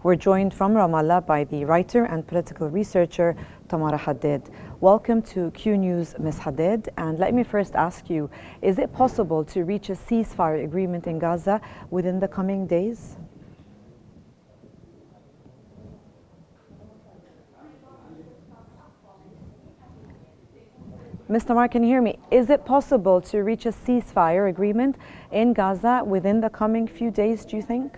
We're joined from Ramallah by the writer and political researcher Tamara Haddad. Welcome to Qnews, Ms. Haddad. And let me first ask you, is it possible to reach a ceasefire agreement in Gaza within the coming days? Ms. Tamara, can you hear me? Is it possible to reach a ceasefire agreement in Gaza within the coming few days, do you think?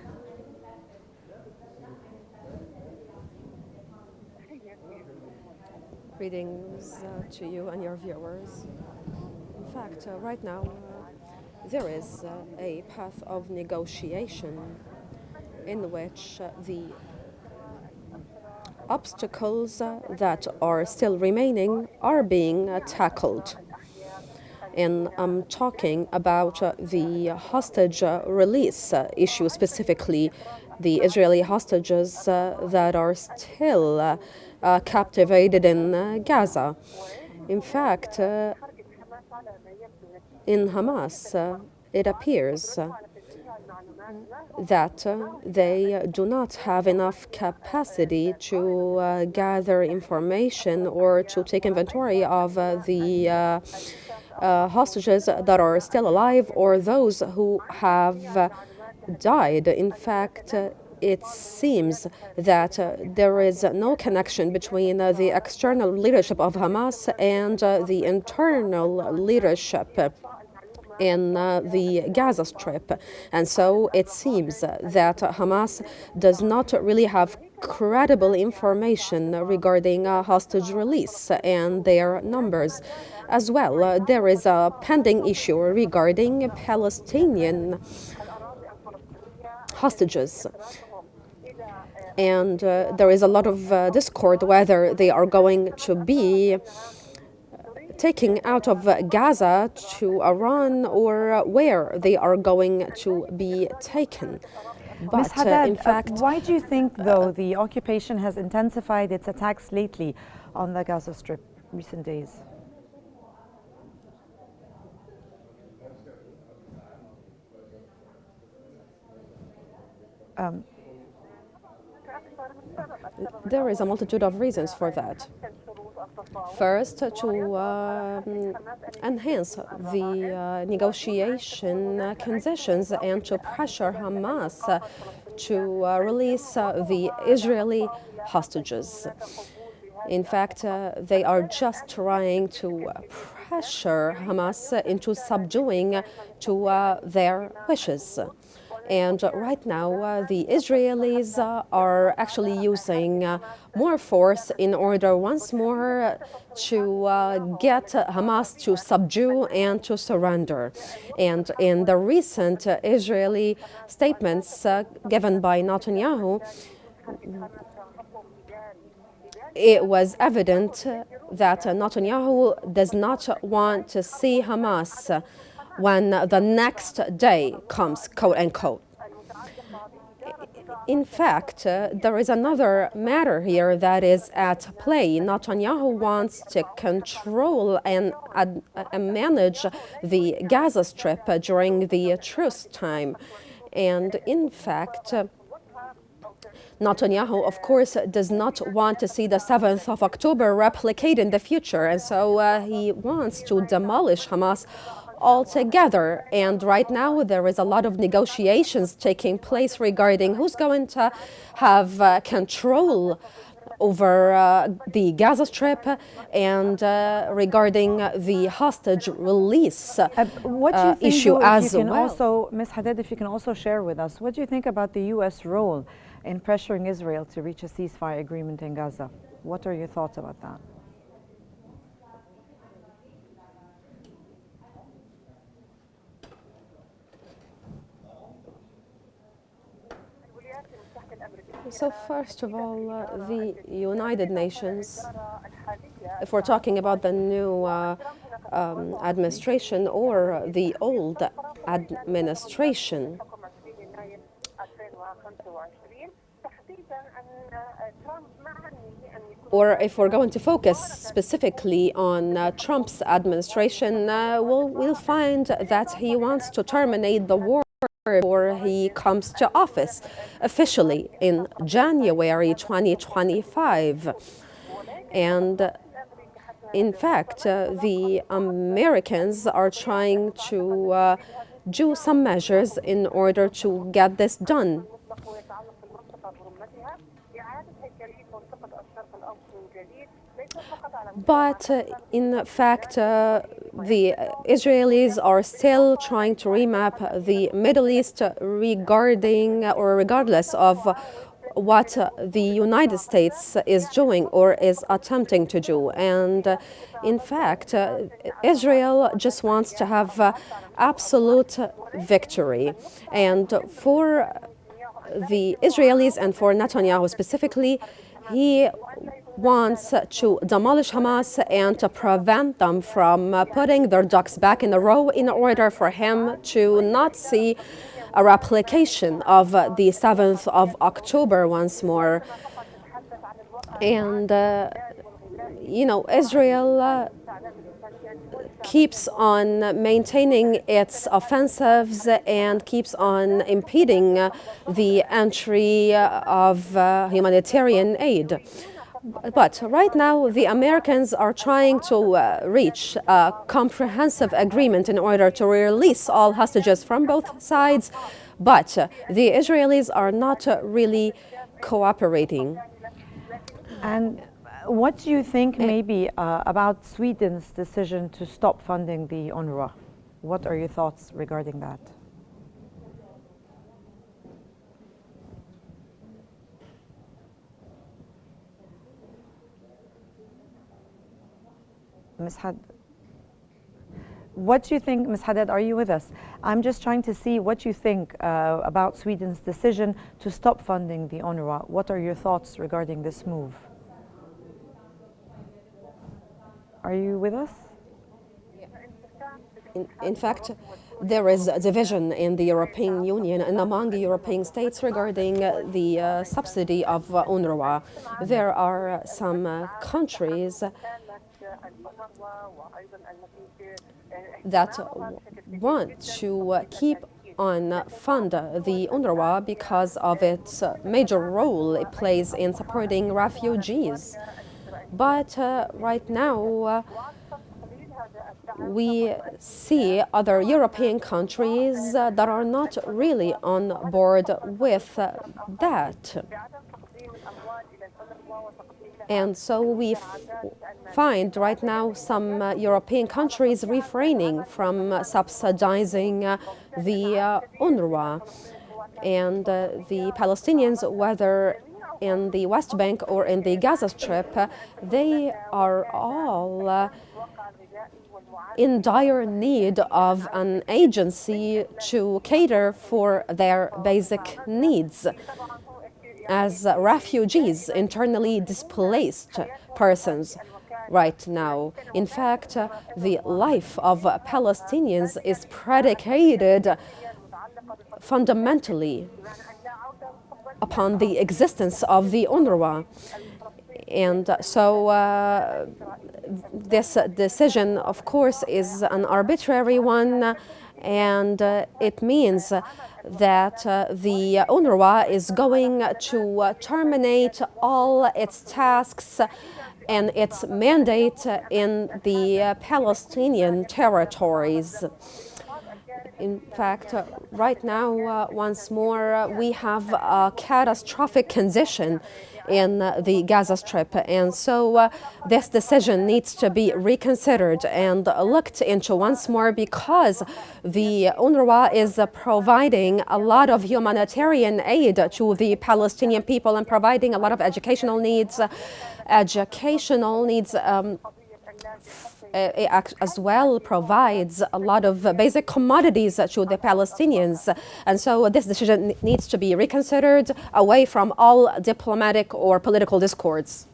Greetings to you and your viewers. In fact, right now, there is a path of negotiation in which the obstacles that are still remaining are being tackled. And I'm talking about the hostage release issue, specifically the Israeli hostages that are still captivated in Gaza. In fact, in Hamas, it appears that they do not have enough capacity to gather information or to take inventory of the hostages that are still alive or those who have died. In fact, it seems that there is no connection between the external leadership of Hamas and the internal leadership in the Gaza Strip. And so it seems that Hamas does not really have credible information regarding hostage release and their numbers. As well, there is a pending issue regarding Palestinian hostages. And there is a lot of discord whether they are going to be taken out of Gaza to Iran or where they are going to be taken. But Ms. Haddad, in fact, why do you think, though, the occupation has intensified its attacks lately on the Gaza Strip recent days? There is a multitude of reasons for that. First, to enhance the negotiation conditions and to pressure Hamas to release the Israeli hostages. In fact, they are just trying to pressure Hamas into subduing to their wishes. And right now, the Israelis are actually using more force in order once more to get Hamas to subdue and to surrender. And in the recent Israeli statements given by Netanyahu, it was evident that Netanyahu does not want to see Hamas when the next day comes, quote unquote. In fact, there is another matter here that is at play. Netanyahu wants to control and manage the Gaza Strip during the truce time. And in fact, Netanyahu, of course, does not want to see the 7th of October replicate in the future. And so he wants to demolish Hamas altogether. And right now there is a lot of negotiations taking place regarding who's going to have control over the Gaza Strip and regarding the hostage release issue as well. Also, Ms. Haddad, if you can also share with us, what do you think about the U.S. role in pressuring Israel to reach a ceasefire agreement in Gaza? What are your thoughts about that? So first of all, the United Nations, if we're talking about the new administration or the old administration, or if we're going to focus specifically on Trump's administration, we'll find that he wants to terminate the war before he comes to office officially in January 2025. And in fact, the Americans are trying to do some measures in order to get this done. But in fact, the Israelis are still trying to remap the Middle East regarding or regardless of what the United States is doing or is attempting to do. And in fact, Israel just wants to have absolute victory. And for the Israelis and for Netanyahu specifically, he wants to demolish Hamas and to prevent them from putting their ducks back in a row in order for him to not see a replication of the 7th of October once more. And, Israel keeps on maintaining its offensives and keeps on impeding the entry of humanitarian aid. But right now, the Americans are trying to reach a comprehensive agreement in order to release all hostages from both sides. But the Israelis are not really cooperating. And what do you think maybe about Sweden's decision to stop funding the UNRWA? What are your thoughts regarding that? Ms. Haddad, what do you think, Ms. Haddad, are you with us? I'm just trying to see what you think about Sweden's decision to stop funding the UNRWA. What are your thoughts regarding this move? Are you with us? In fact, there is a division in the European Union and among the European states regarding the subsidy of UNRWA. There are some countries that want to keep on fund the UNRWA because of its major role it plays in supporting refugees. But right now, we see other European countries that are not really on board with that. And so we find right now some European countries refraining from subsidizing the UNRWA. And the Palestinians, whether in the West Bank or in the Gaza Strip, they are all in dire need of an agency to cater for their basic needs as refugees, internally displaced persons right now. In fact, the life of Palestinians is predicated fundamentally upon the existence of the UNRWA. And so this decision, of course, is an arbitrary one, and it means that the UNRWA is going to terminate all its tasks and its mandate in the Palestinian territories. In fact, right now, once more, we have a catastrophic condition in the Gaza Strip. And so this decision needs to be reconsidered and looked into once more, because the UNRWA is providing a lot of humanitarian aid to the Palestinian people and providing a lot of educational needs, as well provides a lot of basic commodities to the Palestinians. And so this decision needs to be reconsidered away from all diplomatic or political discords.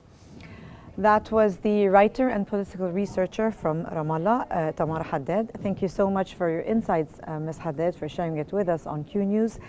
That was the writer and political researcher from Ramallah, Tamara Haddad. Thank you so much for your insights, Ms. Haddad, for sharing it with us on Q News.